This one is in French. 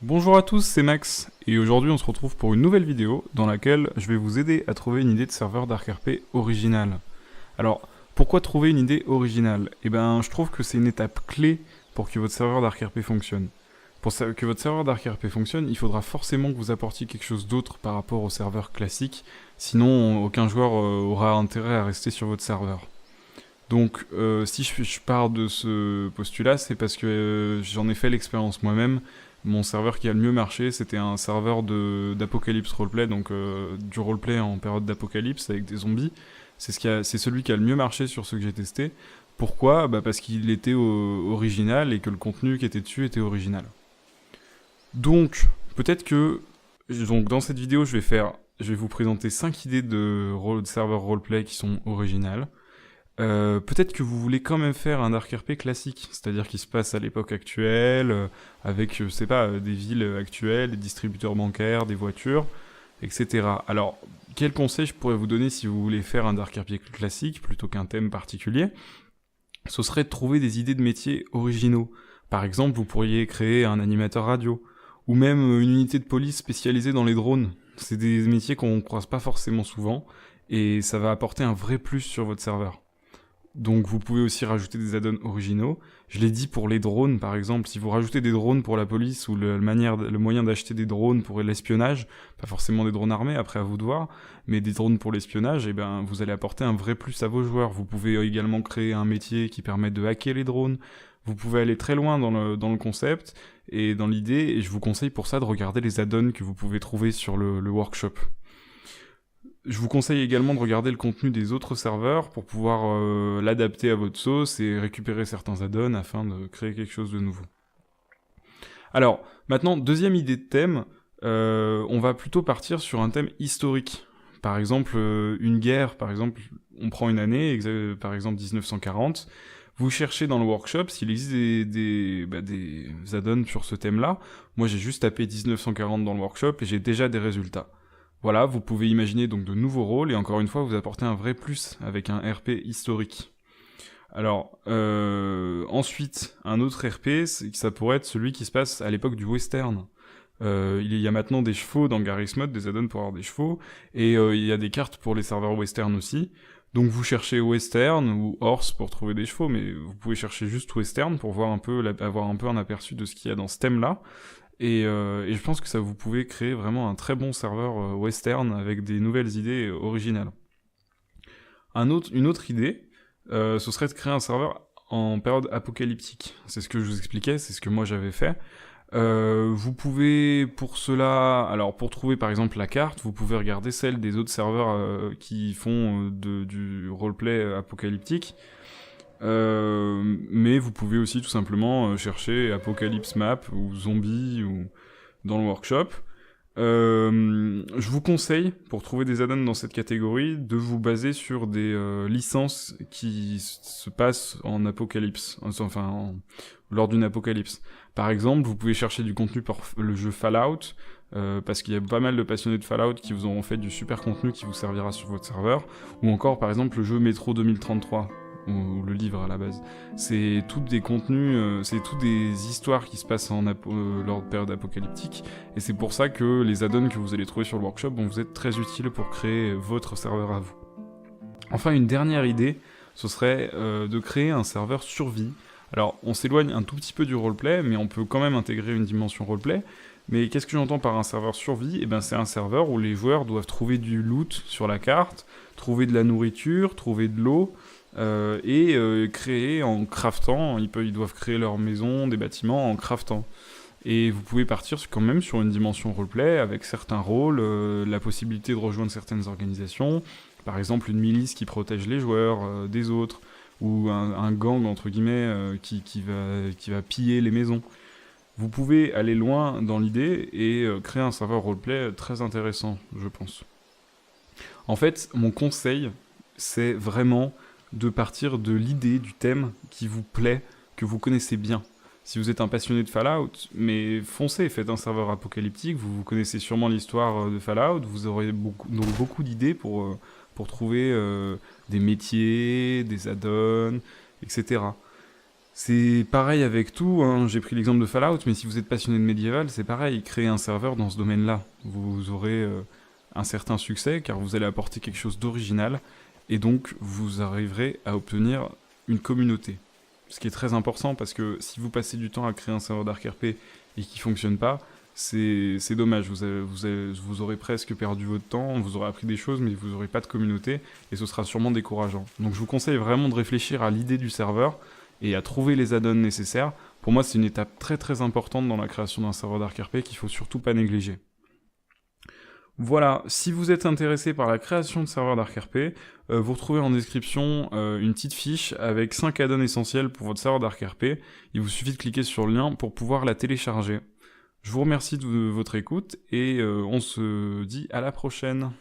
Bonjour à tous, c'est Max, et aujourd'hui on se retrouve pour une nouvelle vidéo dans laquelle je vais vous aider à trouver une idée de serveur DarkRP originale. Alors, pourquoi trouver une idée originale? Eh ben, je trouve que c'est une étape clé pour que votre serveur DarkRP fonctionne. Pour que votre serveur DarkRP fonctionne, il faudra forcément que vous apportiez quelque chose d'autre par rapport au serveur classique, sinon aucun joueur aura intérêt à rester sur votre serveur. Donc, si je pars de ce postulat, c'est parce que j'en ai fait l'expérience moi-même. Mon serveur qui a le mieux marché, c'était un serveur d'Apocalypse Roleplay, donc du roleplay en période d'apocalypse avec des zombies. C'est celui qui a le mieux marché sur ceux que j'ai testé. Pourquoi? Parce qu'il était original et que le contenu qui était dessus était original. Donc, peut-être que dans cette vidéo, je vais vous présenter 5 idées de serveurs roleplay qui sont originales. Peut-être que vous voulez quand même faire un DarkRP classique, c'est-à-dire qui se passe à l'époque actuelle, avec, je sais pas, des villes actuelles, des distributeurs bancaires, des voitures, etc. Alors, quel conseil je pourrais vous donner si vous voulez faire un DarkRP classique plutôt qu'un thème particulier? Ce serait de trouver des idées de métiers originaux. Par exemple, vous pourriez créer un animateur radio, ou même une unité de police spécialisée dans les drones. C'est des métiers qu'on croise pas forcément souvent, et ça va apporter un vrai plus sur votre serveur. Donc vous pouvez aussi rajouter des add-ons originaux. Je l'ai dit pour les drones par exemple, si vous rajoutez des drones pour la police ou le moyen d'acheter des drones pour l'espionnage, pas forcément des drones armés, après à vous de voir, mais des drones pour l'espionnage, et ben vous allez apporter un vrai plus à vos joueurs. Vous pouvez également créer un métier qui permet de hacker les drones. Vous pouvez aller très loin dans le concept et dans l'idée, et je vous conseille pour ça de regarder les add-ons que vous pouvez trouver sur le workshop. Je vous conseille également de regarder le contenu des autres serveurs pour pouvoir l'adapter à votre sauce et récupérer certains add-ons afin de créer quelque chose de nouveau. Alors, maintenant, deuxième idée de thème, on va plutôt partir sur un thème historique. Par exemple, une guerre, par exemple, on prend une année, par exemple 1940, vous cherchez dans le workshop s'il existe des add-ons sur ce thème-là. Moi, j'ai juste tapé 1940 dans le workshop et j'ai déjà des résultats. Voilà, vous pouvez imaginer donc de nouveaux rôles, et encore une fois, vous apportez un vrai plus avec un RP historique. Alors, ensuite, un autre RP, ça pourrait être celui qui se passe à l'époque du western. Il y a maintenant des chevaux dans Garry's Mod, des add-ons pour avoir des chevaux, et il y a des cartes pour les serveurs western aussi. Donc vous cherchez western ou horse pour trouver des chevaux, mais vous pouvez chercher juste western pour voir avoir un peu un aperçu de ce qu'il y a dans ce thème-là. Et je pense que ça vous pouvez créer vraiment un très bon serveur western avec des nouvelles idées originales. Une autre idée, ce serait de créer un serveur en période apocalyptique. C'est ce que je vous expliquais, c'est ce que moi j'avais fait. Vous pouvez pour cela, alors pour trouver par exemple la carte, vous pouvez regarder celle des autres serveurs qui font du roleplay apocalyptique. Mais vous pouvez aussi tout simplement chercher Apocalypse Map ou Zombie ou dans le workshop. Je vous conseille, pour trouver des add-ons dans cette catégorie, de vous baser sur des licences qui se passent en apocalypse, lors d'une apocalypse. Par exemple, vous pouvez chercher du contenu pour le jeu Fallout, parce qu'il y a pas mal de passionnés de Fallout qui vous auront fait du super contenu qui vous servira sur votre serveur, ou encore par exemple le jeu Metro 2033, ou le livre à la base. C'est toutes des contenus, c'est toutes des histoires qui se passent lors de période apocalyptique, et c'est pour ça que les add-ons que vous allez trouver sur le workshop vont vous être très utiles pour créer votre serveur à vous. Enfin, une dernière idée, ce serait de créer un serveur survie. Alors, on s'éloigne un tout petit peu du roleplay, mais on peut quand même intégrer une dimension roleplay. Mais qu'est-ce que j'entends par un serveur survie? Eh ben, c'est un serveur où les joueurs doivent trouver du loot sur la carte, trouver de la nourriture, trouver de l'eau, et créer en craftant. Ils doivent créer leur maison, des bâtiments en craftant. Et vous pouvez partir quand même sur une dimension roleplay avec certains rôles, la possibilité de rejoindre certaines organisations, par exemple une milice qui protège les joueurs des autres, ou un gang entre guillemets qui va piller les maisons. Vous pouvez aller loin dans l'idée et créer un serveur roleplay très intéressant, je pense. En fait, mon conseil, c'est vraiment de partir de l'idée du thème qui vous plaît, que vous connaissez bien. Si vous êtes un passionné de Fallout, mais foncez, faites un serveur apocalyptique, vous connaissez sûrement l'histoire de Fallout, vous aurez beaucoup d'idées pour trouver des métiers, des add-ons, etc. C'est pareil avec tout, hein. J'ai pris l'exemple de Fallout, mais si vous êtes passionné de médiéval, c'est pareil, créer un serveur dans ce domaine-là. Vous aurez un certain succès, car vous allez apporter quelque chose d'original, et donc vous arriverez à obtenir une communauté. Ce qui est très important, parce que si vous passez du temps à créer un serveur d'Arc RP et qui fonctionne pas, c'est dommage, vous aurez presque perdu votre temps, vous aurez appris des choses, mais vous n'aurez pas de communauté, et ce sera sûrement décourageant. Donc je vous conseille vraiment de réfléchir à l'idée du serveur, et à trouver les add-ons nécessaires. Pour moi, c'est une étape très très importante dans la création d'un serveur d'Arc RP qu'il faut surtout pas négliger. Voilà, si vous êtes intéressé par la création de serveurs d'Arc RP, vous retrouvez en description une petite fiche avec 5 add-ons essentiels pour votre serveur d'Arc RP. Il vous suffit de cliquer sur le lien pour pouvoir la télécharger. Je vous remercie de votre écoute et on se dit à la prochaine.